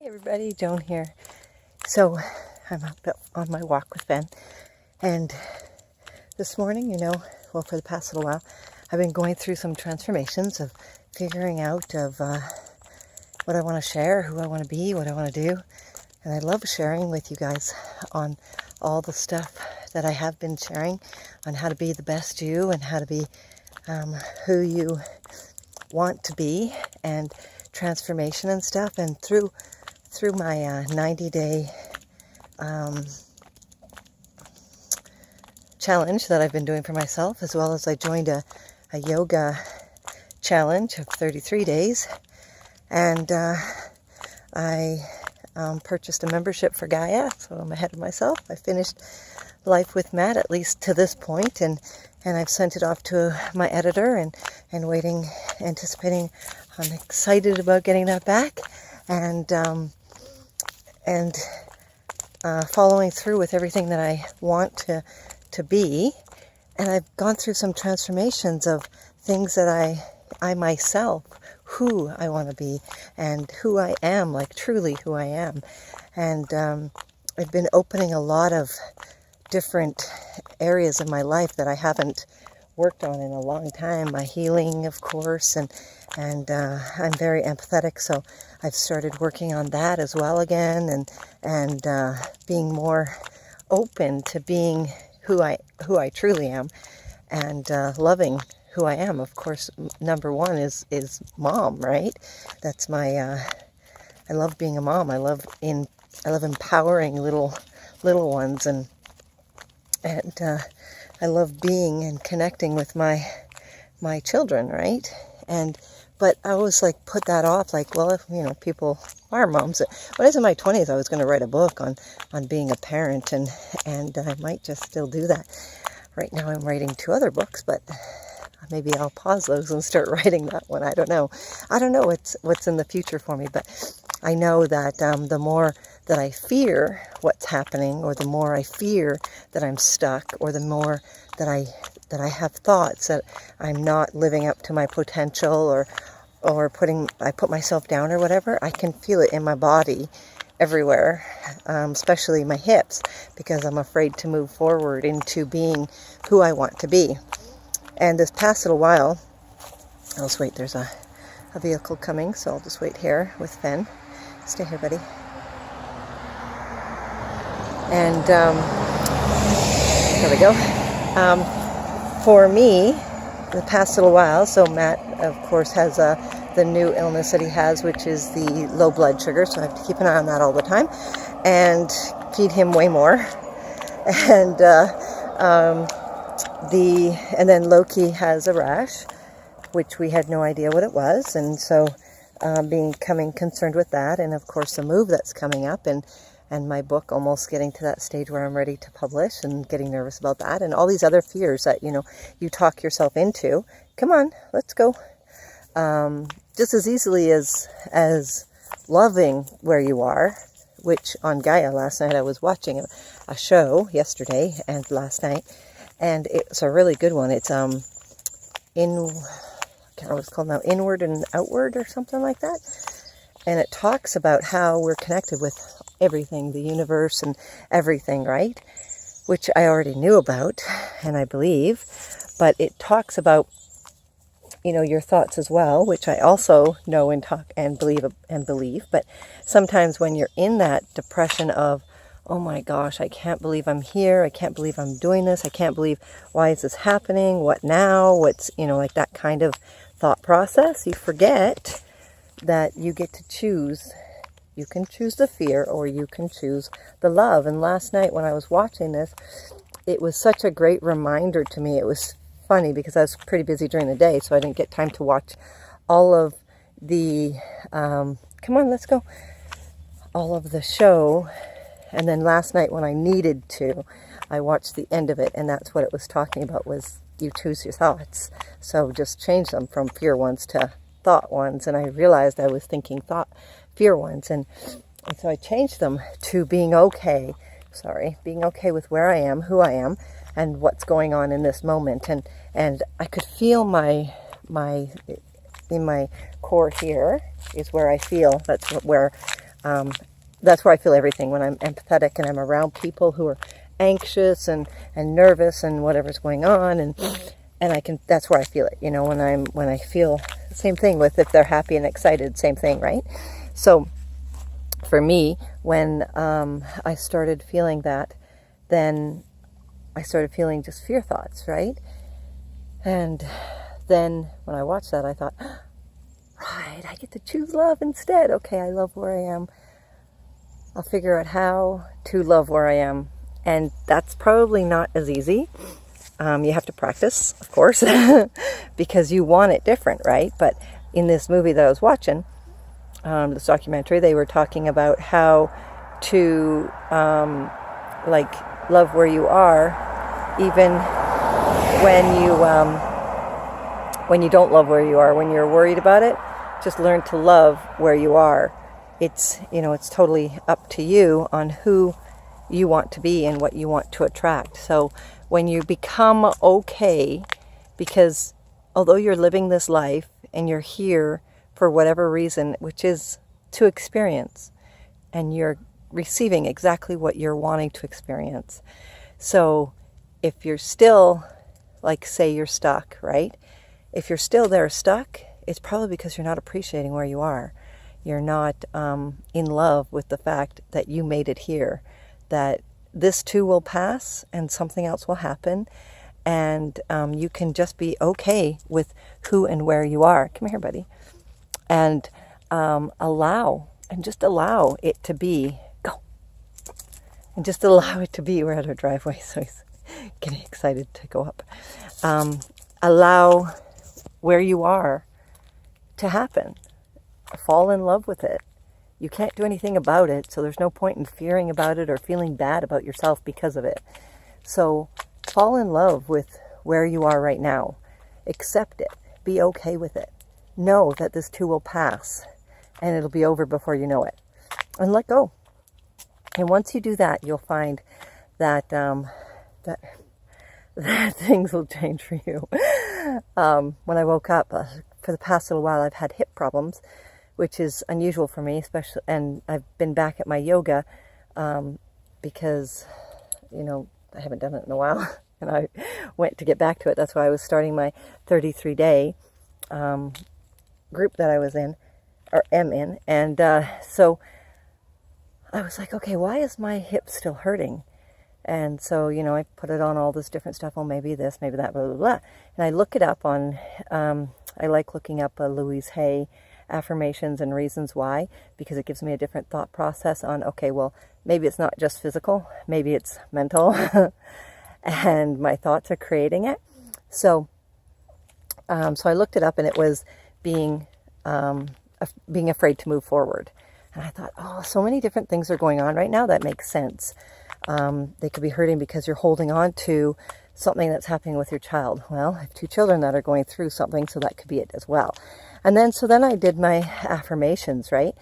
Hey everybody, Joan here. So I'm up on my walk with Ben, and this morning, for the past little while, I've been going through some transformations of figuring out of what I want to share, who I want to be, what I want to do, and I love sharing with you guys on all the stuff that I have been sharing on how to be the best you and how to be who you want to be and transformation and stuff, and through my 90-day challenge that I've been doing for myself, as well as I joined a yoga challenge of 33 days, and I purchased a membership for Gaia, so I'm ahead of myself. I finished Life with Matt, at least to this point, and I've sent it off to my editor and waiting, anticipating. I'm excited about getting that back, and following through with everything that I want to be. And I've gone through some transformations of things that I myself, who I want to be and who I am, like truly who I am. And I've been opening a lot of different areas of my life that I haven't worked on in a long time. My healing, of course, and I'm very empathetic, so I've started working on that as well again, and being more open to being who I truly am, and loving who I am. Of course, number one is mom, right? That's my I love being a mom. I love empowering little ones, and I love being and connecting with my children, right? But I always put that off, well, if people are moms. When I was in my 20s, I was going to write a book on being a parent, and I might just still do that. Right now I'm writing 2 other books, but maybe I'll pause those and start writing that one. I don't know what's in the future for me, but I know that the more that I fear what's happening, or the more I fear that I'm stuck, or the more that I have thoughts that I'm not living up to my potential, or I put myself down or whatever, I can feel it in my body everywhere, especially my hips, because I'm afraid to move forward into being who I want to be. And this past little while, I'll just wait, there's a vehicle coming, so I'll just wait here with Ben. Stay here, buddy. And there we go. For me, the past little while, so Matt, of course, has the new illness that he has, which is the low blood sugar, so I have to keep an eye on that all the time, and feed him way more. And and then Loki has a rash, which we had no idea what it was, and so becoming concerned with that, and of course the move that's coming up, and my book almost getting to that stage where I'm ready to publish, and getting nervous about that, and all these other fears that you talk yourself into. Come on, let's go. Just as easily as loving where you are, which on Gaia last night I was watching a show yesterday and last night, and it's a really good one. It's I can't remember what it's called now, Inward and Outward or something like that. And it talks about how we're connected with everything, the universe and everything, right? Which I already knew about, and I believe, but it talks about, your thoughts as well, which I also know and talk and believe. But sometimes when you're in that depression of, oh my gosh, I can't believe I'm here, I can't believe I'm doing this, I can't believe, why is this happening, what now, what's, like that kind of thought process, you forget that you get to choose. You can choose the fear, or you can choose the love. And last night when I was watching this, it was such a great reminder to me. It was funny because I was pretty busy during the day, so I didn't get time to watch all of the, come on, let's go, all of the show. And then last night when I needed to, I watched the end of it, and that's what it was talking about, was you choose your thoughts. So just change them from fear ones to thought ones. And I realized I was thinking fear ones, and so I changed them to being okay with where I am, who I am, and what's going on in this moment. And I could feel my in my core here is where I feel, that's where That's where I feel everything, when I'm empathetic and I'm around people who are anxious and nervous and whatever's going on, and I can, that's where I feel it, when I feel the same thing with, if they're happy and excited, same thing, right? So for me, when I started feeling that, then I started feeling just fear thoughts, right? And then when I watched that, I thought, right, I get to choose love instead. Okay, I love where I am. I'll figure out how to love where I am. And that's probably not as easy. You have to practice, of course, because you want it different, right? But in this movie that I was watching, this documentary, they were talking about how to love where you are, even when you don't love where you are, when you're worried about it. Just learn to love where you are. It's totally up to you on who you want to be and what you want to attract. So when you become okay, because although you're living this life and you're here for whatever reason, which is to experience, and you're receiving exactly what you're wanting to experience. So if you're still, like, say you're stuck, right? If you're still there stuck, it's probably because you're not appreciating where you are. You're not in love with the fact that you made it here, that this too will pass and something else will happen, and you can just be okay with who and where you are. Come here, buddy. And allow it to be. Go. And just allow it to be. We're at our driveway, so he's getting excited to go up. Allow where you are to happen. Fall in love with it. You can't do anything about it, so there's no point in fearing about it or feeling bad about yourself because of it. So fall in love with where you are right now. Accept it. Be okay with it. Know that this too will pass, and it'll be over before you know it. And let go. And once you do that, you'll find that that things will change for you. When I woke up, for the past little while, I've had hip problems, which is unusual for me, especially, and I've been back at my yoga because, I haven't done it in a while, and I went to get back to it. That's why I was starting my 33-day group that I was in, or am in, and so I was like, okay, why is my hip still hurting? And so, I put it on all this different stuff. Oh, maybe this, maybe that, blah, blah, blah. And I look it up on, I like looking up Louise Hay affirmations and reasons why, because it gives me a different thought process on, okay, well, maybe it's not just physical, maybe it's mental, and my thoughts are creating it. So I looked it up, and it was being afraid to move forward. And I thought, oh, so many different things are going on right now that makes sense. They could be hurting because you're holding on to something that's happening with your child. Well, I have 2 children that are going through something, so that could be it as well. And then, so then I did my affirmations, right?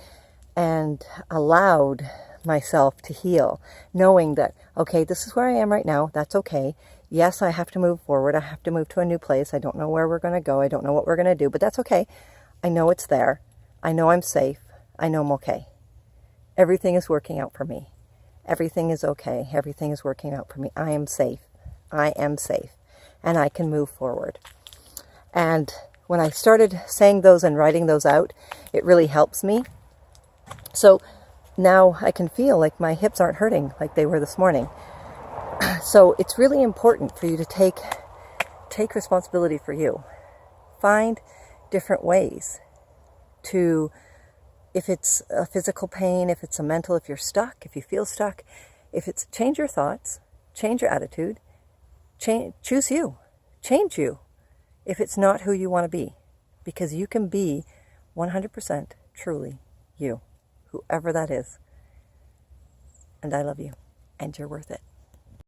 And allowed myself to heal, knowing that, okay, this is where I am right now. That's okay. Yes, I have to move forward. I have to move to a new place. I don't know where we're going to go. I don't know what we're going to do, but that's okay. I know it's there. I know I'm safe. I know I'm okay. Everything is working out for me. Everything is okay. Everything is working out for me. I am safe. I am safe. And I can move forward. And when I started saying those and writing those out, it really helps me. So now I can feel like my hips aren't hurting like they were this morning. So it's really important for you to take responsibility for you. Find different ways to, if it's a physical pain, if it's a mental, if you're stuck, if you feel stuck, if it's, change your thoughts, change your attitude, choose you, change you if it's not who you want to be, because you can be 100% truly you, whoever that is. And I love you, and you're worth it.